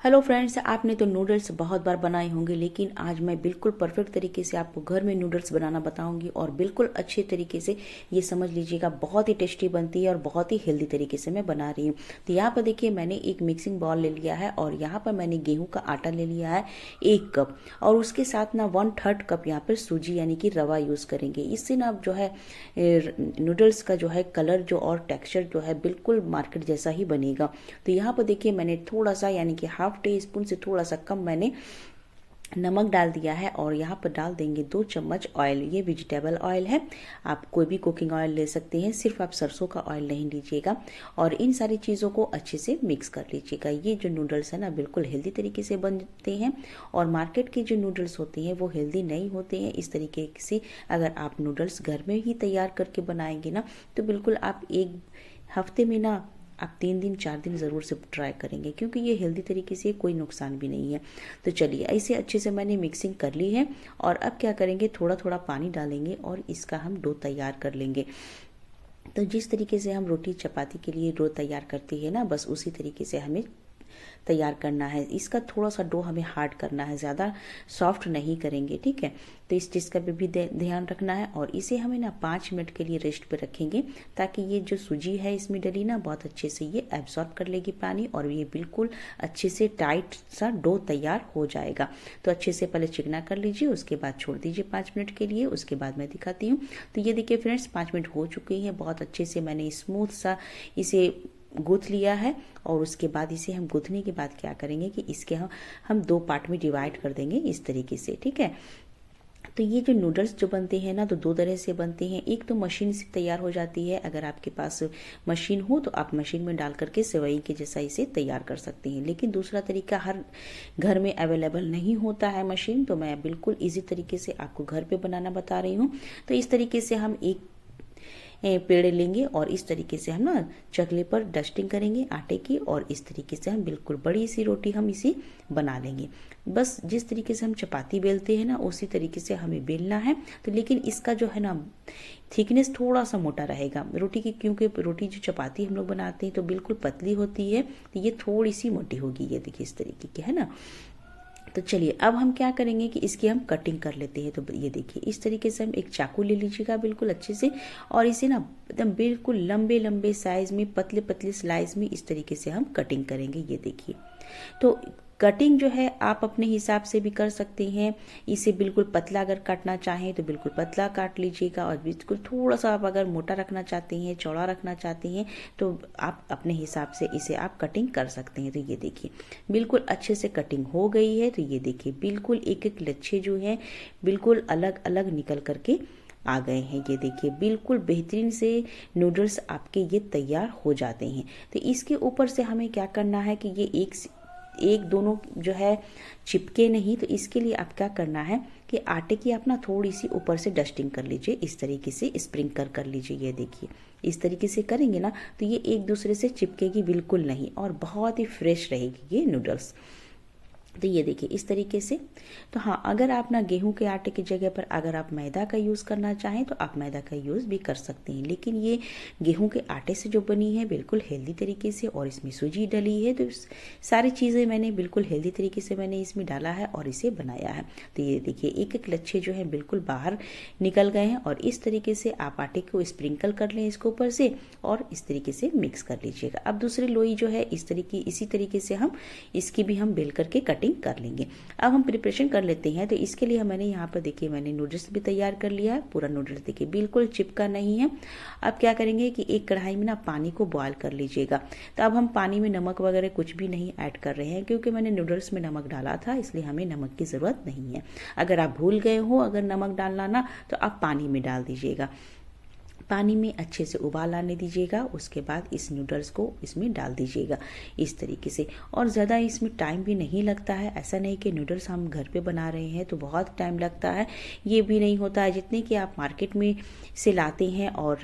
Hello friends, आपने तो noodles बहुत बार बनाए होंगे, लेकिन आज मैं बिल्कुल परफेक्ट तरीके से आपको घर में नूडल्स बनाना बताऊंगी और बिल्कुल अच्छे तरीके से ये समझ लीजिएगा बहुत ही टेस्टी बनती है और बहुत ही हेल्दी तरीके से मैं बना रही हूँ। तो यहाँ पर देखिए मैंने एक मिक्सिंग बाउल ले लिया है और यहाँ पर मैंने गेहूं का आटा ले लिया है 1 कप, और उसके साथ ना 1/3 कप यहाँ पर सूजी यानी कि रवा यूज़ करेंगे। इससे ना जो है नूडल्स का जो है कलर जो और टेक्सचर जो है बिल्कुल मार्केट जैसा ही बनेगा। तो यहाँ पर देखिए मैंने थोड़ा सा यानी कि हाफ टी स्पून से थोड़ा सा कम मैंने नमक डाल दिया है और यहाँ पर डाल देंगे 2 चम्मच ऑयल। ये वेजिटेबल ऑयल है, आप कोई भी कुकिंग ऑयल ले सकते हैं, सिर्फ आप सरसों का ऑयल नहीं लीजिएगा। और इन सारी चीज़ों को अच्छे से मिक्स कर लीजिएगा। ये जो नूडल्स है ना बिल्कुल हेल्दी तरीके से बनते हैं और मार्केट के जो नूडल्स होते हैं वो हेल्दी नहीं होते हैं। इस तरीके से अगर आप नूडल्स घर में ही तैयार करके बनाएंगे ना तो बिल्कुल आप एक हफ्ते में ना आप 3 दिन 4 दिन ज़रूर से ट्राई करेंगे, क्योंकि ये हेल्दी तरीके से कोई नुकसान भी नहीं है। तो चलिए ऐसे अच्छे से मैंने मिक्सिंग कर ली है और अब क्या करेंगे, थोड़ा थोड़ा पानी डालेंगे और इसका हम डो तैयार कर लेंगे। तो जिस तरीके से हम रोटी चपाती के लिए डो तैयार करते हैं ना, बस उसी तरीके से हमें तैयार करना है। इसका थोड़ा सा डो हमें हार्ड करना है, ज़्यादा सॉफ्ट नहीं करेंगे, ठीक है। तो इस चीज़ का भी ध्यान रखना है और इसे हमें ना 5 मिनट के लिए रेस्ट पे रखेंगे, ताकि ये जो सूजी है इसमें डली ना बहुत अच्छे से ये एब्जॉर्ब कर लेगी पानी और ये बिल्कुल अच्छे से टाइट सा डो तैयार हो जाएगा। तो अच्छे से पहले चिकना कर लीजिए, उसके बाद छोड़ दीजिए 5 मिनट के लिए, उसके बाद मैं दिखाती हूँ। तो ये देखिए फ्रेंड्स 5 मिनट हो चुके हैं, बहुत अच्छे से मैंने स्मूथ सा इसे गूंथ लिया है। और उसके बाद इसे हम गूंथने के बाद क्या करेंगे कि इसके हम 2 पार्ट में डिवाइड कर देंगे इस तरीके से, ठीक है। तो ये जो नूडल्स जो बनते हैं ना तो 2 तरह से बनते हैं। एक तो मशीन से तैयार हो जाती है, अगर आपके पास मशीन हो तो आप मशीन में डाल करके सेवई के जैसा इसे तैयार कर सकते हैं। लेकिन दूसरा तरीका हर घर में अवेलेबल नहीं होता है मशीन, तो मैं बिल्कुल इजी तरीके से आपको घर पे बनाना बता रही हूँ। तो इस तरीके से हम एक पेड़ लेंगे और इस तरीके से हम ना चकले पर डस्टिंग करेंगे आटे की, और इस तरीके से हम बिल्कुल बड़ी सी रोटी हम इसे बना लेंगे। बस जिस तरीके से हम चपाती बेलते हैं ना उसी तरीके से हमें बेलना है। तो लेकिन इसका जो है ना थिकनेस थोड़ा सा मोटा रहेगा रोटी की, क्योंकि रोटी जो चपाती हम लोग बनाते हैं तो बिल्कुल पतली होती है, तो ये थोड़ी सी मोटी होगी। ये देखिए इस तरीके की है ना। तो चलिए अब हम क्या करेंगे कि इसकी हम कटिंग कर लेते हैं। तो ये देखिए इस तरीके से हम एक चाकू ले लीजिएगा बिल्कुल अच्छे से, और इसे ना एकदम बिल्कुल लंबे लंबे साइज में पतले पतले स्लाइस में इस तरीके से हम कटिंग करेंगे। ये देखिए, तो कटिंग जो है आप अपने हिसाब से भी कर सकते हैं। इसे बिल्कुल पतला अगर काटना चाहें तो बिल्कुल पतला काट लीजिएगा, और बिल्कुल थोड़ा सा आप अगर मोटा रखना चाहते हैं, चौड़ा रखना चाहते हैं, तो आप अपने हिसाब से इसे आप कटिंग कर सकते हैं। तो ये देखिए बिल्कुल अच्छे से कटिंग हो गई है। तो ये देखिए बिल्कुल एक एक लच्छे जो हैं बिल्कुल अलग अलग निकल करके आ गए हैं। ये देखिए बिल्कुल बेहतरीन से नूडल्स आपके ये तैयार हो जाते हैं। तो इसके ऊपर से हमें क्या करना है कि ये एक दोनों जो है चिपके नहीं, तो इसके लिए आप क्या करना है कि आटे की आप ना थोड़ी सी ऊपर से डस्टिंग कर लीजिए, इस तरीके से स्प्रिंकल कर लीजिए। ये देखिए इस तरीके से करेंगे ना तो ये एक दूसरे से चिपकेगी बिल्कुल नहीं, और बहुत ही फ्रेश रहेगी ये नूडल्स। तो ये देखिए इस तरीके से। तो हाँ, अगर आप ना गेहूं के आटे की जगह पर अगर आप मैदा का यूज़ करना चाहें तो आप मैदा का यूज़ भी कर सकते हैं, लेकिन ये गेहूं के आटे से जो बनी है बिल्कुल हेल्दी तरीके से, और इसमें सूजी डली है, तो सारी चीज़ें मैंने बिल्कुल हेल्दी तरीके से मैंने इसमें डाला है और इसे बनाया है। तो ये देखिए एक एक लच्छे जो है बिल्कुल बाहर निकल गए हैं, और इस तरीके से आप आटे को स्प्रिंकल कर लें इसके ऊपर से, और इस तरीके से मिक्स कर लीजिएगा। अब दूसरी लोई जो है इसी तरीके से हम इसकी भी हम बेल करके कटिंग कर लेंगे। अब हम प्रिपरेशन कर लेते हैं। तो इसके लिए मैंने यहाँ पर देखिए मैंने नूडल्स भी तैयार कर लिया है। पूरा नूडल्स देखिए बिल्कुल चिपका नहीं है। अब क्या करेंगे कि एक कढ़ाई में ना पानी को बॉयल कर लीजिएगा। तो अब हम पानी में नमक वगैरह कुछ भी नहीं ऐड कर रहे हैं, क्योंकि मैंने नूडल्स में नमक डाला था, इसलिए हमें नमक की ज़रूरत नहीं है। अगर आप भूल गए हो अगर नमक डालना ना तो आप पानी में डाल दीजिएगा। पानी में अच्छे से उबाल आने दीजिएगा, उसके बाद इस नूडल्स को इसमें डाल दीजिएगा इस तरीके से। और ज़्यादा इसमें टाइम भी नहीं लगता है, ऐसा नहीं कि नूडल्स हम घर पे बना रहे हैं तो बहुत टाइम लगता है, ये भी नहीं होता है। जितने कि आप मार्केट में से लाते हैं, और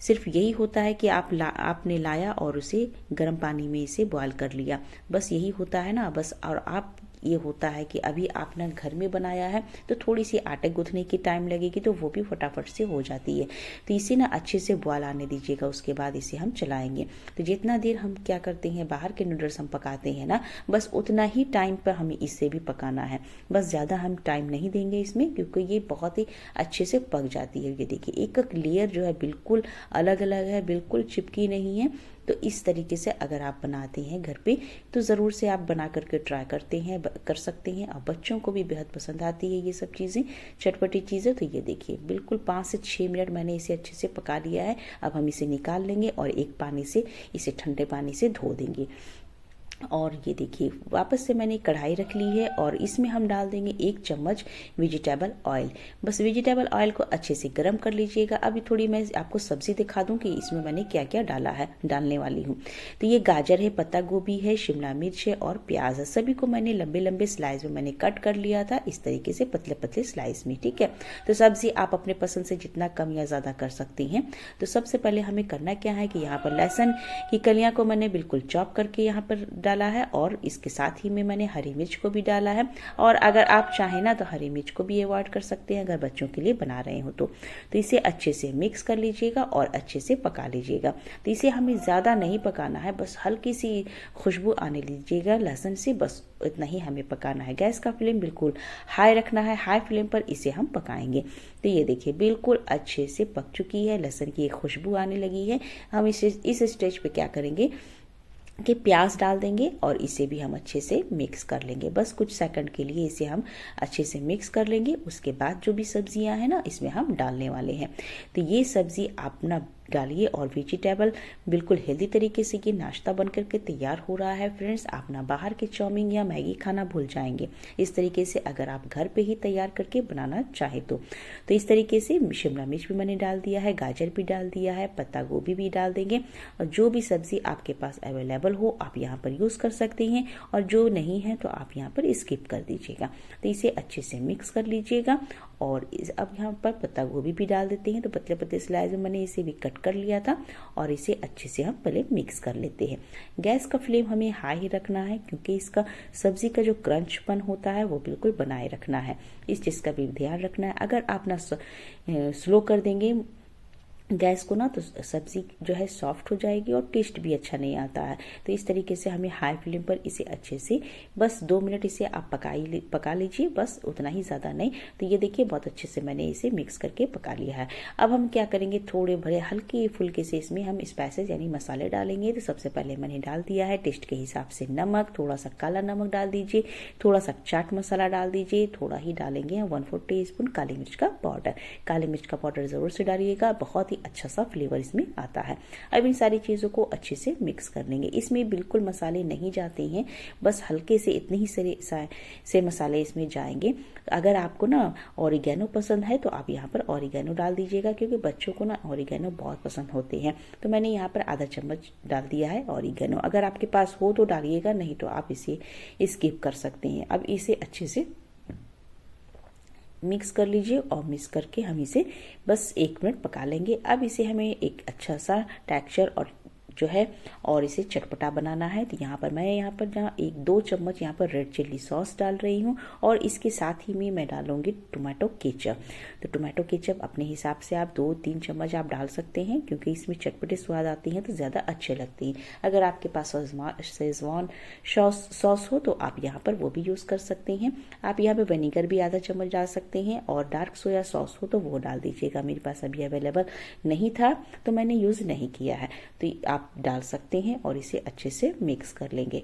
सिर्फ यही होता है कि आपने लाया और उसे गर्म पानी में इसे बॉयल कर लिया, बस यही होता है ना बस। और आप ये होता है कि अभी आपने घर में बनाया है तो थोड़ी सी आटे गूंथने की टाइम लगेगी, तो वो भी फटाफट से हो जाती है। तो इसे ना अच्छे से बॉयल आने दीजिएगा, उसके बाद इसे हम चलाएंगे। तो जितना देर हम क्या करते हैं बाहर के नूडल्स हम पकाते हैं ना, बस उतना ही टाइम पर हमें इससे भी पकाना है। बस ज़्यादा हम टाइम नहीं देंगे इसमें, क्योंकि ये बहुत ही अच्छे से पक जाती है। ये देखिए एक एक लेयर जो है बिल्कुल अलग अलग है, बिल्कुल चिपकी नहीं है। तो इस तरीके से अगर आप बनाते हैं घर पे तो ज़रूर से आप बना करके ट्राई कर सकते हैं, और बच्चों को भी बेहद पसंद आती है ये सब चीज़ें, चटपटी चीज़ें। तो ये देखिए बिल्कुल 5 से 6 मिनट मैंने इसे अच्छे से पका लिया है। अब हम इसे निकाल लेंगे और एक पानी से इसे ठंडे पानी से धो देंगे। और ये देखिए वापस से मैंने कढ़ाई रख ली है और इसमें हम डाल देंगे 1 चम्मच वेजिटेबल ऑयल। बस वेजिटेबल ऑयल को अच्छे से गर्म कर लीजिएगा। अभी थोड़ी मैं आपको सब्जी दिखा दूं कि इसमें मैंने क्या क्या डालने वाली हूँ। तो ये गाजर है, पत्ता गोभी है, शिमला मिर्च है और प्याज है। सभी को मैंने लंबे लंबे स्लाइस में मैंने कट कर लिया था, इस तरीके से पतले पतले स्लाइस में। ठीक है, तो सब्जी आप अपने पसंद से जितना कम या ज़्यादा कर सकती हैं। तो सबसे पहले हमें करना क्या है कि यहाँ पर लहसुन की कलियाँ को मैंने बिल्कुल चॉप करके यहाँ पर डाला है, और इसके साथ ही में मैंने हरी मिर्च को भी डाला है। और अगर आप चाहें ना तो हरी मिर्च को भी अवॉइड कर सकते हैं अगर बच्चों के लिए बना रहे हो तो इसे अच्छे से मिक्स कर लीजिएगा और अच्छे से पका लीजिएगा। तो इसे हमें ज़्यादा नहीं पकाना है, बस हल्की सी खुशबू आने लीजिएगा लहसुन से, बस इतना ही हमें पकाना है। गैस का फ्लेम बिल्कुल हाई रखना है, हाई फ्लेम पर इसे हम पकाएंगे। तो ये देखिए बिल्कुल अच्छे से पक चुकी है, लहसुन की एक खुशबू आने लगी है। हम इस स्टेज पे क्या करेंगे कि प्याज डाल देंगे और इसे भी हम अच्छे से मिक्स कर लेंगे। बस कुछ सेकंड के लिए इसे हम अच्छे से मिक्स कर लेंगे। उसके बाद जो भी सब्जियां हैं ना इसमें हम डालने वाले हैं। तो ये सब्जी आप ना डालिए और वेजिटेबल बिल्कुल हेल्दी तरीके से ये नाश्ता बन करके तैयार हो रहा है। फ्रेंड्स, आप ना बाहर के चाउमीन या मैगी खाना भूल जाएंगे इस तरीके से अगर आप घर पे ही तैयार करके बनाना चाहे तो इस तरीके से शिमला मिर्च भी मैंने डाल दिया है, गाजर भी डाल दिया है, पत्ता गोभी भी डाल देंगे। और जो भी सब्जी आपके पास अवेलेबल हो आप यहाँ पर यूज कर सकते हैं, और जो नहीं है तो आप यहाँ पर स्किप कर दीजिएगा। तो इसे अच्छे से मिक्स कर लीजिएगा। और अब यहाँ पर पत्ता गोभी भी डाल देते हैं। तो पतले पतले स्लाइस में मैंने इसे भी कट कर लिया था, और इसे अच्छे से हम पहले मिक्स कर लेते हैं। गैस का फ्लेम हमें हाई ही रखना है, क्योंकि इसका सब्जी का जो क्रंचपन होता है वो बिल्कुल बनाए रखना है। इस चीज़ का भी ध्यान रखना है। अगर आप ना स्लो कर देंगे गैस को ना तो सब्जी जो है सॉफ्ट हो जाएगी और टेस्ट भी अच्छा नहीं आता है। तो इस तरीके से हमें हाई फ्लेम पर इसे अच्छे से बस 2 मिनट इसे आप पका लीजिए, बस उतना ही ज़्यादा नहीं। तो ये देखिए बहुत अच्छे से मैंने इसे मिक्स करके पका लिया है। अब हम क्या करेंगे, थोड़े भरे हल्के फुल्के से इसमें हम स्पाइसेस यानी मसाले डालेंगे। तो सबसे पहले मैंने डाल दिया है टेस्ट के हिसाब से नमक, थोड़ा सा काला नमक डाल दीजिए, थोड़ा सा चाट मसाला डाल दीजिए, थोड़ा ही डालेंगे 1/4 टीस्पून काली मिर्च का पाउडर। काली मिर्च का पाउडर ज़रूर से डालिएगा, बहुत ही अच्छा सा फ्लेवर इसमें आता है। अब इन सारी चीज़ों को अच्छे से मिक्स कर लेंगे। इसमें बिल्कुल मसाले नहीं जाते हैं, बस हल्के से इतने ही से मसाले इसमें जाएंगे। अगर आपको ना ऑरिगेनो पसंद है तो आप यहाँ पर ऑरिगेनो डाल दीजिएगा, क्योंकि बच्चों को ना ऑरिगेनो बहुत पसंद होते हैं। तो मैंने यहाँ पर आधा चम्मच डाल दिया है ऑरिगेनो। अगर आपके पास हो तो डालिएगा, नहीं तो आप इसे स्किप कर सकते हैं। अब इसे अच्छे से मिक्स कर लीजिए, और मिक्स करके हम इसे बस 1 मिनट पका लेंगे। अब इसे हमें एक अच्छा सा टेक्सचर और जो है और इसे चटपटा बनाना है। तो यहाँ पर जहाँ 1-2 चम्मच यहाँ पर रेड चिल्ली सॉस डाल रही हूँ, और इसके साथ ही में मैं डालूंगी टोमेटो केचप। तो टोमेटो केचप अपने हिसाब से आप 2-3 चम्मच आप डाल सकते हैं, क्योंकि इसमें चटपटे स्वाद आती हैं तो ज़्यादा अच्छे लगते हैं। अगर आपके पास शेजवान सॉस हो तो आप यहाँ पर वो भी यूज़ कर सकते हैं। आप यहाँ पर विनेगर भी आधा चम्मच डाल सकते हैं, और डार्क सोया सॉस हो तो वो डाल दीजिएगा। मेरे पास अभी अवेलेबल नहीं था तो मैंने यूज़ नहीं किया है, तो आप डाल सकते हैं और इसे अच्छे से मिक्स कर लेंगे।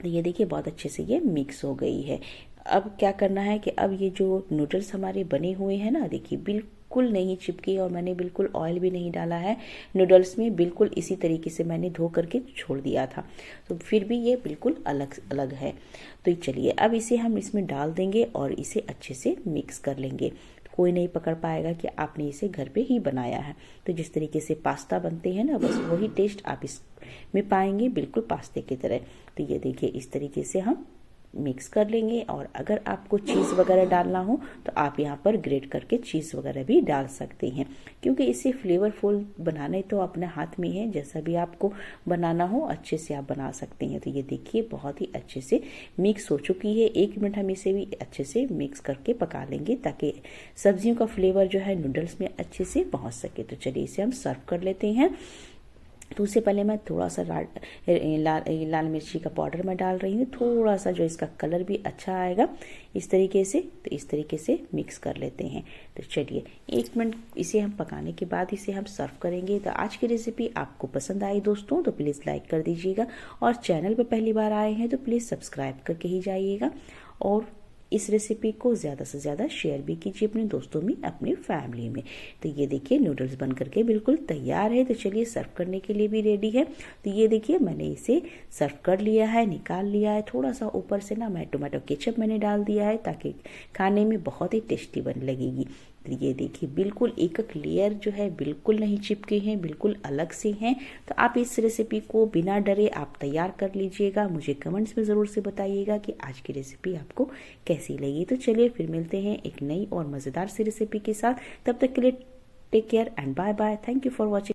तो ये देखिए बहुत अच्छे से ये मिक्स हो गई है। अब क्या करना है कि अब ये जो नूडल्स हमारे बने हुए हैं ना, देखिए बिल्कुल नहीं चिपके, और मैंने बिल्कुल ऑयल भी नहीं डाला है नूडल्स में, बिल्कुल इसी तरीके से मैंने धो करके छोड़ दिया था। तो फिर भी ये बिल्कुल अलग अलग है। तो चलिए अब इसे हम इसमें डाल देंगे और इसे अच्छे से मिक्स कर लेंगे। कोई नहीं पकड़ पाएगा कि आपने इसे घर पे ही बनाया है। तो जिस तरीके से पास्ता बनते हैं ना, बस वही टेस्ट आप इसमें पाएंगे, बिल्कुल पास्ते की तरह। तो ये देखिए इस तरीके से हम मिक्स कर लेंगे। और अगर आपको चीज़ वगैरह डालना हो तो आप यहाँ पर ग्रेट करके चीज़ वगैरह भी डाल सकते हैं, क्योंकि इसे फ्लेवरफुल बनाने तो अपने हाथ में है, जैसा भी आपको बनाना हो अच्छे से आप बना सकते हैं। तो ये देखिए बहुत ही अच्छे से मिक्स हो चुकी है। 1 मिनट हम इसे भी अच्छे से मिक्स करके पका लेंगे ताकि सब्जियों का फ्लेवर जो है नूडल्स में अच्छे से पहुँच सके। तो चलिए इसे हम सर्व कर लेते हैं। तो उससे पहले मैं थोड़ा सा लाल मिर्ची का पाउडर मैं डाल रही हूँ, थोड़ा सा जो इसका कलर भी अच्छा आएगा इस तरीके से। तो इस तरीके से मिक्स कर लेते हैं। तो चलिए 1 मिनट इसे हम पकाने के बाद इसे हम सर्व करेंगे। तो आज की रेसिपी आपको पसंद आई दोस्तों तो प्लीज़ लाइक कर दीजिएगा, और चैनल पर पहली बार आए हैं तो प्लीज़ सब्सक्राइब करके ही जाइएगा, और इस रेसिपी को ज़्यादा से ज़्यादा शेयर भी कीजिए अपने दोस्तों में, अपनी फैमिली में। तो ये देखिए नूडल्स बन करके बिल्कुल तैयार है। तो चलिए सर्व करने के लिए भी रेडी है। तो ये देखिए मैंने इसे सर्व कर लिया है, निकाल लिया है। थोड़ा सा ऊपर से ना मैं टोमेटो केचप मैंने डाल दिया है ताकि खाने में बहुत ही टेस्टी बन लगेगी। तो ये देखिए बिल्कुल एक एक लेयर जो है बिल्कुल नहीं चिपके हैं, बिल्कुल अलग से हैं। तो आप इस रेसिपी को बिना डरे आप तैयार कर लीजिएगा। मुझे कमेंट्स में ज़रूर से बताइएगा कि आज की रेसिपी आपको कैसी लगी। तो चलिए फिर मिलते हैं एक नई और मज़ेदार सी रेसिपी के साथ। तब तक के लिए take care and bye bye. Thank you for watching.